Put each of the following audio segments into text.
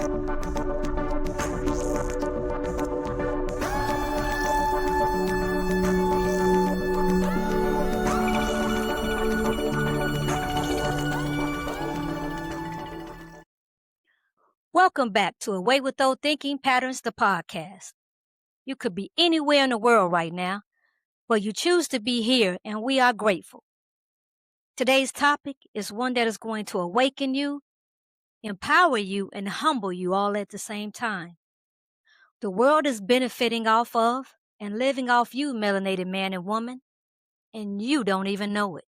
Welcome back to Away with Old Thinking Patterns, the podcast. You could be anywhere in the world right now, but you choose to be here, and we are grateful. Today's topic is one that is going to awaken you, empower you, and humble you all at the same time. The world is benefiting off of and living off you, melanated man and woman, and you don't even know it.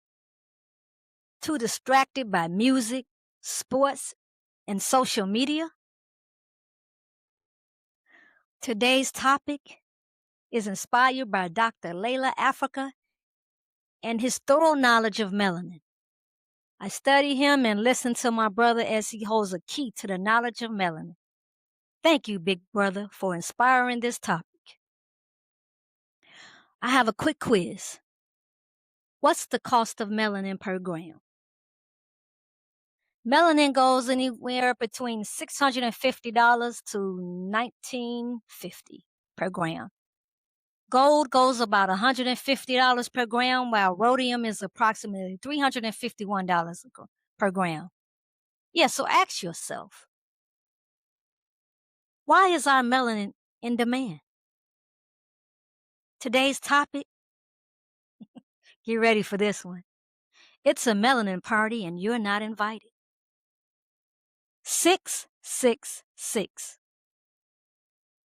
Too distracted by music, sports, and social media? Today's topic is inspired by Dr. Layla Africa and his thorough knowledge of melanin. I study him and listen to my brother as he holds a key to the knowledge of melanin. Thank you, big brother, for inspiring this topic. I have a quick quiz. What's the cost of melanin per gram? Melanin goes anywhere between $650 to $1950 per gram. Gold goes about $150 per gram, while rhodium is approximately $351 per gram. Yeah, so ask yourself, why is our melanin in demand? Today's topic, get ready for this one. It's a melanin party and you're not invited. 666.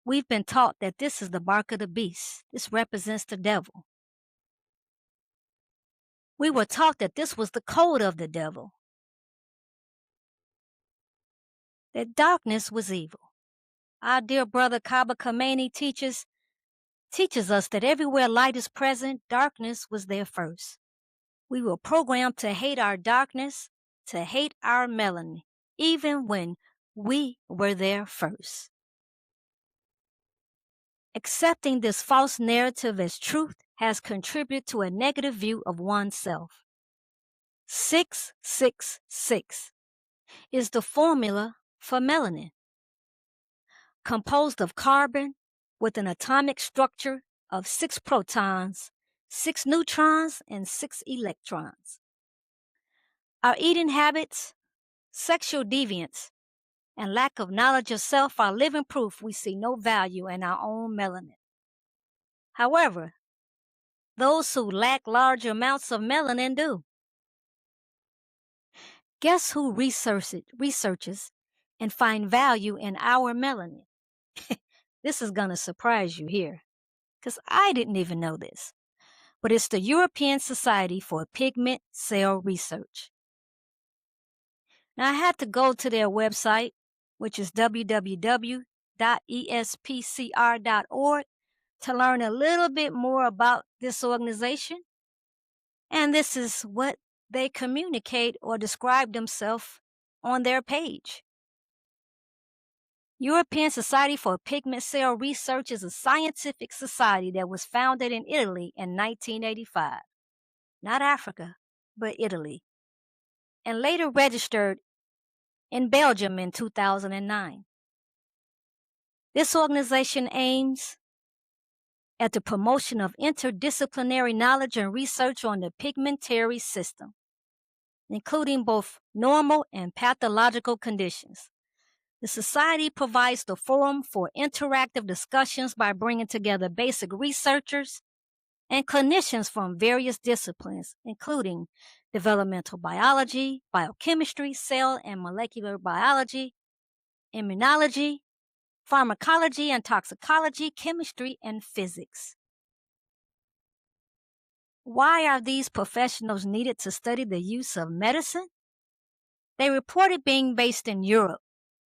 We've been taught that this is the mark of the beast. This represents the devil. We were taught that this was the code of the devil, that darkness was evil. Our dear brother Kaba Kameni teaches us that everywhere light is present, darkness was there first. We were programmed to hate our darkness, to hate our melanin, even when we were there first. Accepting this false narrative as truth has contributed to a negative view of oneself. 666 is the formula for melanin, composed of carbon with an atomic structure of 6 protons, 6 neutrons, and 6 electrons. Our eating habits, sexual deviance, and lack of knowledge of self are living proof we see no value in our own melanin. However, those who lack large amounts of melanin do. Guess who researches and find value in our melanin? This is going to surprise you here, because I didn't even know this. But it's the European Society for Pigment Cell Research. Now, I had to go to their website, which is www.espcr.org, to learn a little bit more about this organization. And this is what they communicate or describe themselves on their page. European Society for Pigment Cell Research is a scientific society that was founded in Italy in 1985. Not Africa, but Italy. And later registered in Belgium in 2009. This organization aims at the promotion of interdisciplinary knowledge and research on the pigmentary system, including both normal and pathological conditions. The society provides the forum for interactive discussions by bringing together basic researchers and clinicians from various disciplines, including developmental biology, biochemistry, cell and molecular biology, immunology, pharmacology and toxicology, chemistry, and physics. Why are these professionals needed to study the use of medicine? They reported being based in Europe,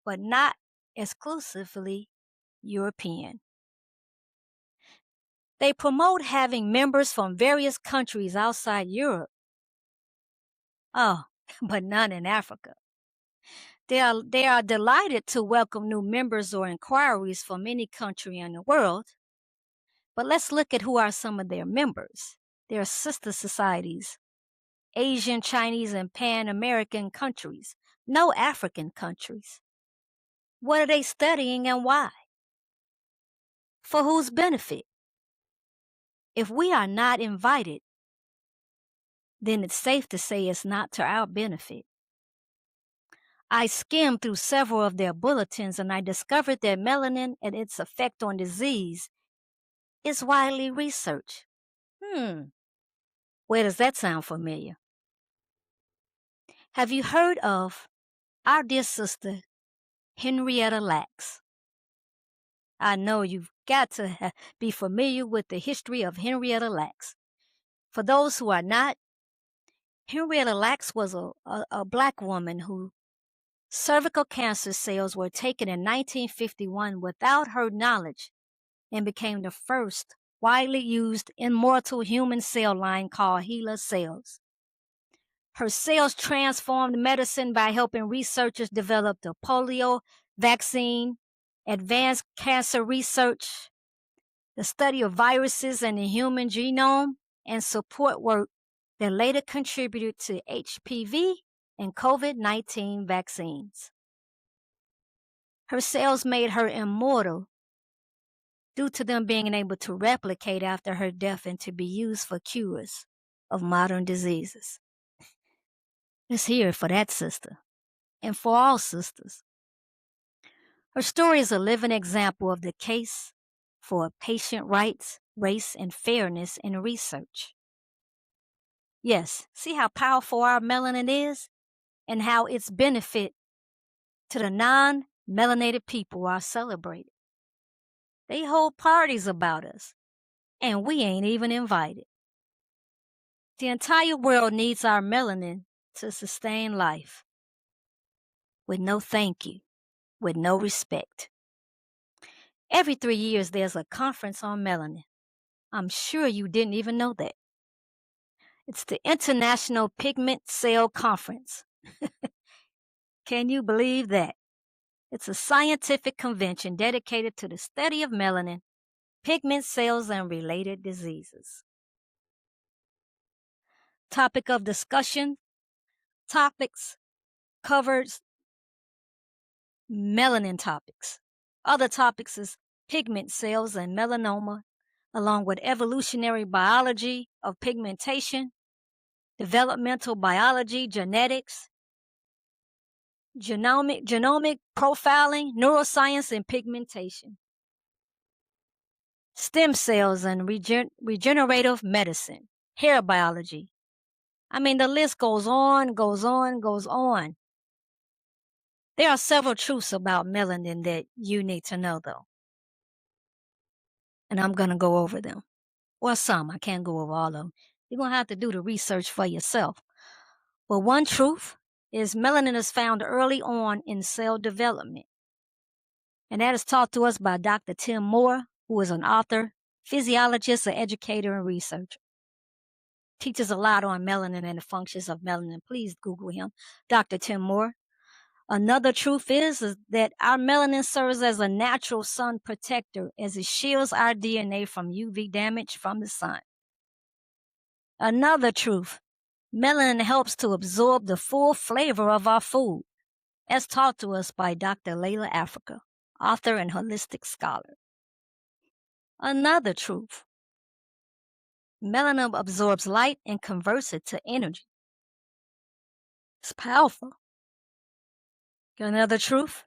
but not exclusively European. They promote having members from various countries outside Europe. Oh, but none in Africa. They are delighted to welcome new members or inquiries from any country in the world. But let's look at who are some of their members, their sister societies: Asian, Chinese, and Pan-American countries, no African countries. What are they studying and why? For whose benefit? If we are not invited, then it's safe to say it's not to our benefit. I skimmed through several of their bulletins and I discovered that melanin and its effect on disease is widely researched. Where does that sound familiar? Have you heard of our dear sister, Henrietta Lacks? I know you've got to be familiar with the history of Henrietta Lacks. For those who are not, Henrietta Lacks was a black woman whose cervical cancer cells were taken in 1951 without her knowledge and became the first widely used immortal human cell line called HeLa cells. Her cells transformed medicine by helping researchers develop the polio vaccine, advanced cancer research, the study of viruses and the human genome, and support work that later contributed to HPV and COVID-19 vaccines. Her cells made her immortal due to them being able to replicate after her death and to be used for cures of modern diseases. Let's hear it for that sister and for all sisters. Her story is a living example of the case for patient rights, race, and fairness in research. Yes, see how powerful our melanin is and how its benefit to the non-melanated people are celebrated. They hold parties about us, and we ain't even invited. The entire world needs our melanin to sustain life. With no thank you, with no respect. Every 3 years, there's a conference on melanin. I'm sure you didn't even know that. It's the International Pigment Cell Conference. Can you believe that? It's a scientific convention dedicated to the study of melanin, pigment cells, and related diseases. Topic of discussion, topics covers melanin topics. Other topics is pigment cells and melanoma, along with evolutionary biology of pigmentation, developmental biology, genetics, genomic profiling, neuroscience, and pigmentation, stem cells and regenerative medicine, hair biology. I mean, the list goes on, goes on, goes on. There are several truths about melanin that you need to know, though. And I'm going to go over them. Well, some. I can't go over all of them. You're going to have to do the research for yourself. But one truth is melanin is found early on in cell development. And that is taught to us by Dr. Tim Moore, who is an author, physiologist, an educator, and researcher. Teaches a lot on melanin and the functions of melanin. Please Google him, Dr. Tim Moore. Another truth is that our melanin serves as a natural sun protector as it shields our DNA from UV damage from the sun. Another truth, melanin helps to absorb the full flavor of our food, as taught to us by Dr. Layla Africa, author and holistic scholar. Another truth, melanin absorbs light and converts it to energy. It's powerful. Another truth,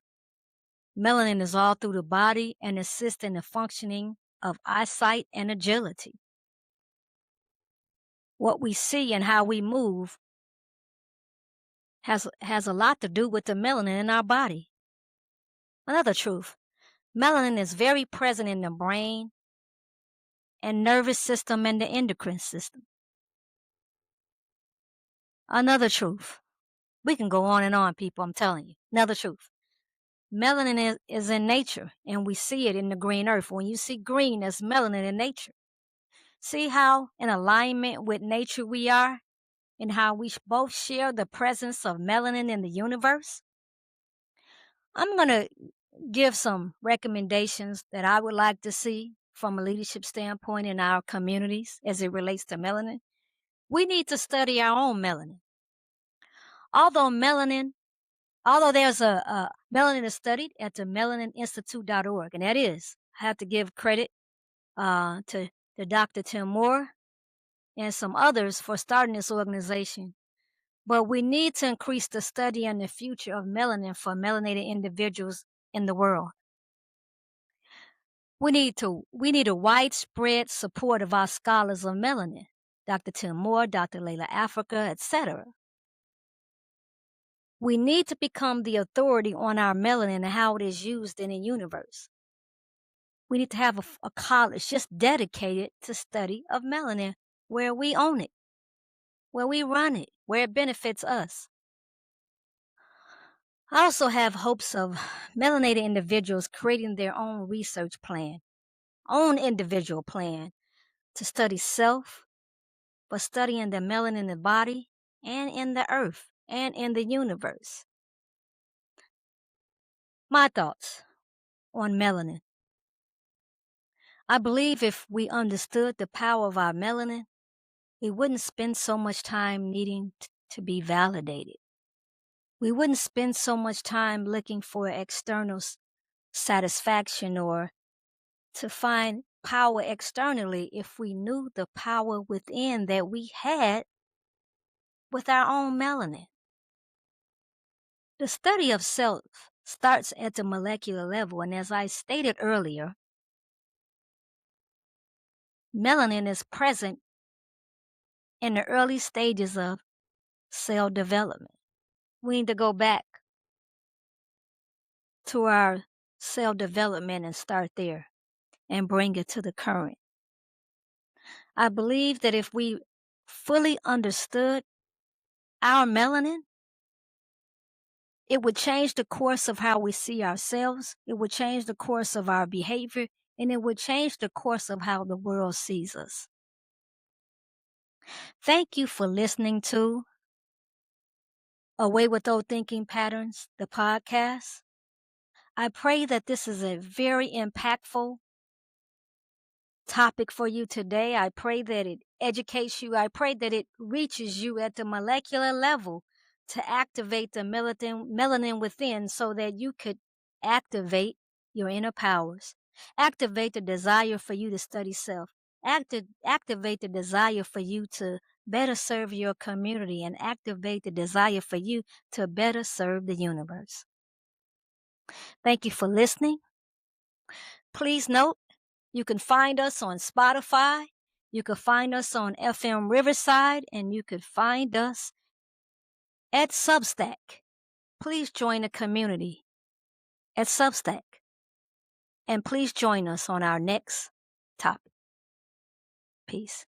melanin is all through the body and assists in the functioning of eyesight and agility. What we see and how we move has a lot to do with the melanin in our body. Another truth, melanin is very present in the brain and nervous system and the endocrine system. Another truth, we can go on and on, people, I'm telling you. Another truth, melanin is in nature, and we see it in the green earth. When you see green, that's melanin in nature. See how in alignment with nature we are, and how we both share the presence of melanin in the universe? I'm going to give some recommendations that I would like to see from a leadership standpoint in our communities as it relates to melanin. We need to study our own melanin. Although there's a Melanin is studied at the melanininstitute.org, and that is, I have to give credit to Dr. Tim Moore and some others for starting this organization. But we need to increase the study and the future of melanin for melanated individuals in the world. We need a widespread support of our scholars of melanin, Dr. Tim Moore, Dr. Layla Africa, etc. We need to become the authority on our melanin and how it is used in the universe. We need to have a college just dedicated to study of melanin, where we own it, where we run it, where it benefits us. I also have hopes of melanated individuals creating their own research plan, own individual plan to study self, but studying the melanin in the body and in the earth and in the universe. My thoughts on melanin. I believe if we understood the power of our melanin, we wouldn't spend so much time needing to be validated. We wouldn't spend so much time looking for external satisfaction or to find power externally if we knew the power within that we had with our own melanin. The study of self starts at the molecular level, and as I stated earlier, melanin is present in the early stages of cell development. We need to go back to our cell development and start there and bring it to the current. I believe that if we fully understood our melanin, it would change the course of how we see ourselves, it would change the course of our behavior, and it would change the course of how the world sees us. Thank you for listening to Away with Old Thinking Patterns, the podcast. I pray that this is a very impactful topic for you today. I pray that it educates you. I pray that it reaches you at the molecular level to activate the melanin within so that you could activate your inner powers, activate the desire for you to study self, activate the desire for you to better serve your community, and activate the desire for you to better serve the universe. Thank you for listening. Please note, you can find us on Spotify, you can find us on FM Riverside, and you could find us at Substack. Please join the community at Substack. And please join us on our next topic. Peace.